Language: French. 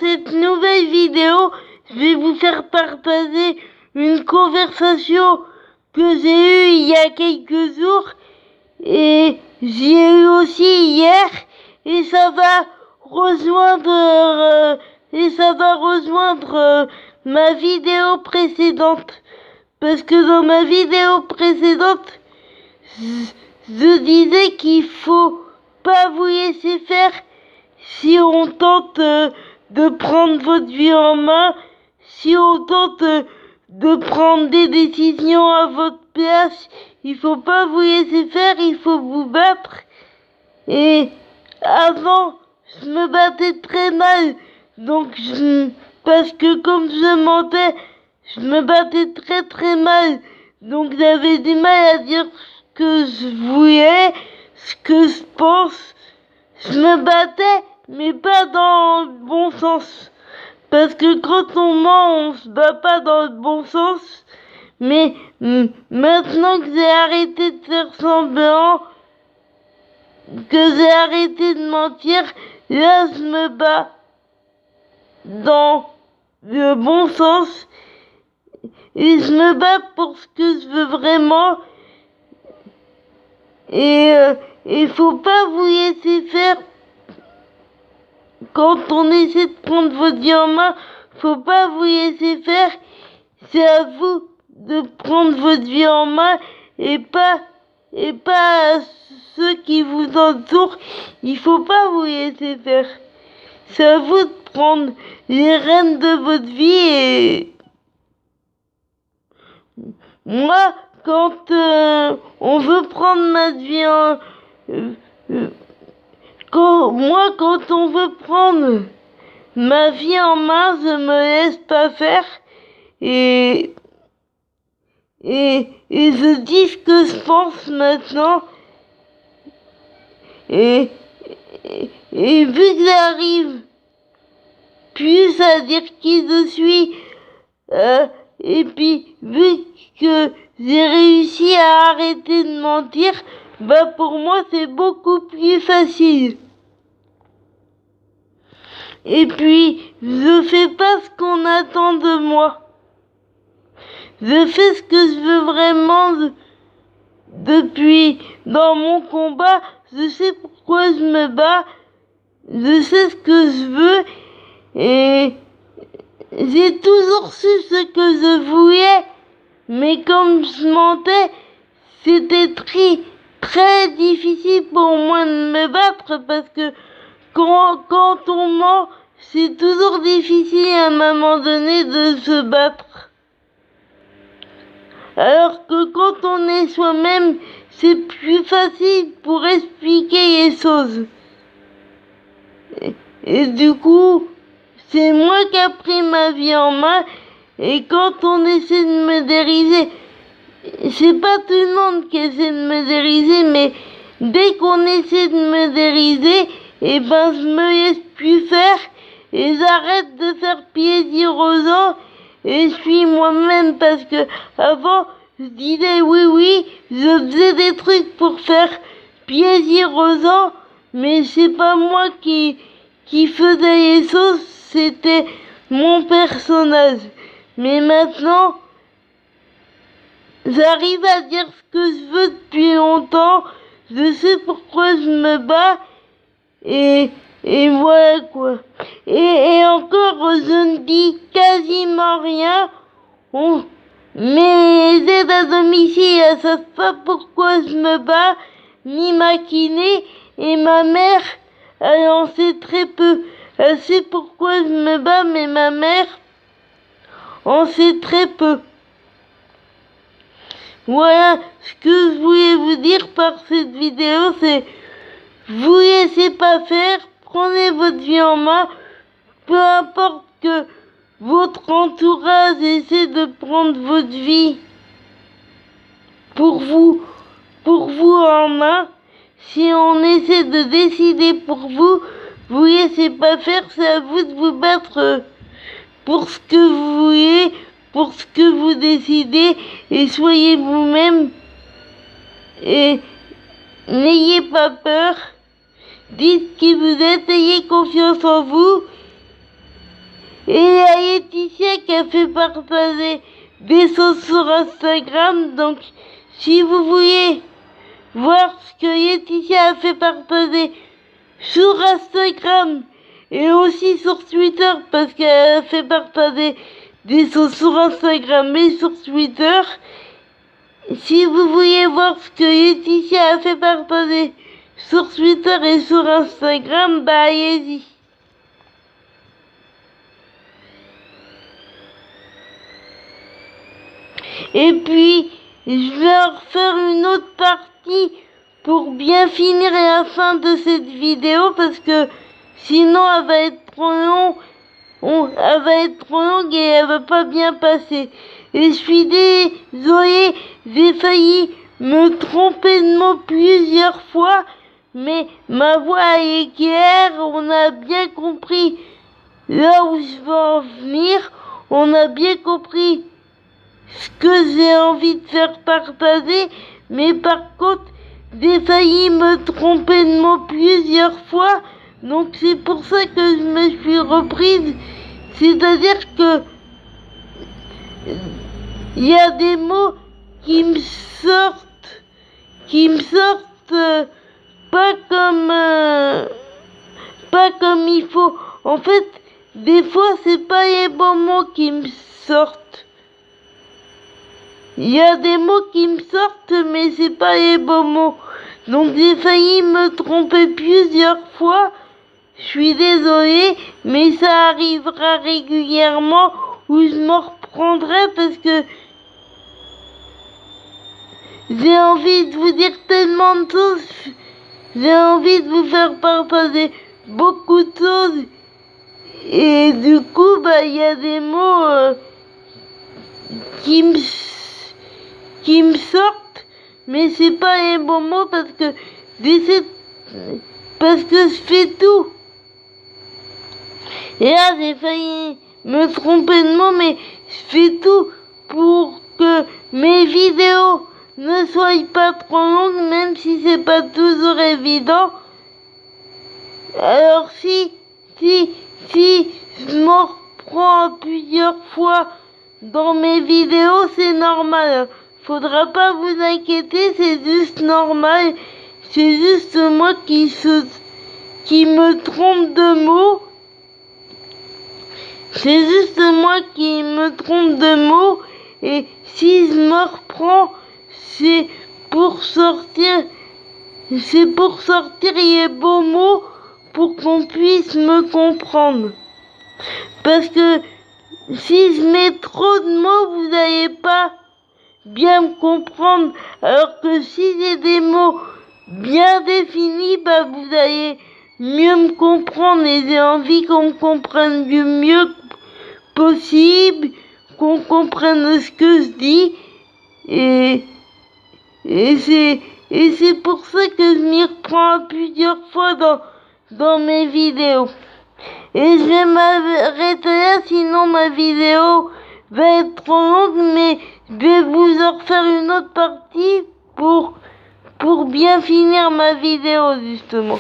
cette nouvelle vidéo, je vais vous faire partager une conversation que j'ai eue il y a quelques jours et j'ai eu aussi hier et ça va rejoindre ma vidéo précédente parce que dans ma vidéo précédente je disais qu'il faut pas vous laisser faire si on tente de prendre votre vie en main, si on tente de prendre des décisions à votre place, il faut pas vous laisser faire, il faut vous battre. Et avant, je me battais très mal, donc parce que comme je mentais, je me battais très très mal, donc j'avais du mal à dire ce que je voulais, ce que je pense. Je me battais, mais pas dans le bon sens. Parce que quand on ment, on se bat pas dans le bon sens. Mais maintenant que j'ai arrêté de faire semblant, que j'ai arrêté de mentir, là je me bats dans le bon sens. Et je me bats pour ce que je veux vraiment. Et il faut pas vous laisser faire. Quand on essaie de prendre votre vie en main, faut pas vous laisser faire. C'est à vous de prendre votre vie en main et pas à ceux qui vous entourent. Il faut pas vous laisser faire. C'est à vous de prendre les rênes de votre vie et moi, quand on veut prendre ma vie en quand on veut prendre ma vie en main, je me laisse pas faire et je dis ce que je pense maintenant et vu que j'arrive plus à dire qui je suis et puis vu que j'ai réussi à arrêter de mentir, bah pour moi c'est beaucoup plus facile. Et puis, je fais pas ce qu'on attend de moi. Je fais ce que je veux vraiment depuis dans mon combat. Je sais pourquoi je me bats. Je sais ce que je veux. Et j'ai toujours su ce que je voulais. Mais comme je mentais, c'était très difficile pour moi de me battre parce que quand on ment, c'est toujours difficile à un moment donné de se battre. Alors que quand on est soi-même, c'est plus facile pour expliquer les choses. Et du coup, c'est moi qui ai pris ma vie en main. Et quand on essaie de me dériser, c'est pas tout le monde qui essaie de me dériser, mais dès qu'on essaie de me dériser, et ben je me laisse plus faire et j'arrête de faire plaisir aux gens et je suis moi-même parce que avant je disais oui, je faisais des trucs pour faire plaisir aux gens, mais c'est pas moi qui faisais les choses, c'était mon personnage. Mais maintenant, j'arrive à dire ce que je veux depuis longtemps, je sais pourquoi je me bats. Et voilà quoi. Et encore, je ne dis quasiment rien. Mes aides à domicile, elles savent pas pourquoi je me bats, ni ma kiné. Et ma mère, elle en sait très peu. Elle sait pourquoi je me bats, mais ma mère en sait très peu. Voilà ce que je voulais vous dire par cette vidéo, c'est vous laissez pas faire, prenez votre vie en main, peu importe que votre entourage essaie de prendre votre vie pour vous en main. Si on essaie de décider pour vous, vous laissez pas faire, c'est à vous de vous battre pour ce que vous voulez, pour ce que vous décidez, et soyez vous-même et n'ayez pas peur. Dites qui vous êtes, ayez confiance en vous Laetitia qui a fait partager des sauces sur Instagram. Donc, si vous voulez voir ce que Laetitia a fait partager sur Instagram et aussi sur Twitter, parce qu'elle a fait partager des sauces sur Instagram et sur Twitter. Si vous voulez voir ce que Laetitia a fait partager sur Twitter et sur Instagram, bah allez-y. Et puis, je vais en refaire une autre partie pour bien finir la fin de cette vidéo, parce que sinon elle va être trop longue, elle va être trop longue et elle va pas bien passer. Et je suis désolée, j'ai failli me tromper de mot plusieurs fois, mais ma voix est claire, on a bien compris là où je veux en venir, on a bien compris ce que j'ai envie de faire partager, mais par contre, j'ai failli me tromper de mots plusieurs fois, donc c'est pour ça que je me suis reprise. C'est-à-dire que il y a des mots qui me sortent pas comme il faut. En fait, des fois, c'est pas les bons mots qui me sortent. Il y a des mots qui me sortent, mais c'est pas les bons mots. Donc j'ai failli me tromper plusieurs fois. Je suis désolée, mais ça arrivera régulièrement où je m'en reprendrai parce que j'ai envie de vous dire tellement de choses. J'ai envie de vous faire partager beaucoup de choses. Et du coup, bah, il y a des mots qui me sortent, mais c'est pas les bons mots parce que je fais tout. Et là, j'ai failli me tromper de mots, mais je fais tout pour que mes vidéos ne soient pas trop longues, même si c'est pas toujours évident. Alors si je m'en reprends plusieurs fois dans mes vidéos, c'est normal. Faudra pas vous inquiéter, c'est juste normal. C'est juste moi qui me trompe de mots. C'est juste moi qui me trompe de mots. Et si je me reprends, c'est pour sortir les beaux mots pour qu'on puisse me comprendre. Parce que si je mets trop de mots, vous n'allez pas bien me comprendre. Alors que si j'ai des mots bien définis, bah vous allez mieux me comprendre. Et j'ai envie qu'on me comprenne du mieux possible, qu'on comprenne ce que je dis. Et c'est pour ça que je m'y reprends plusieurs fois dans mes vidéos. Et je vais m'arrêter là, sinon ma vidéo va être trop longue, mais je vais vous en refaire une autre partie pour bien finir ma vidéo, justement.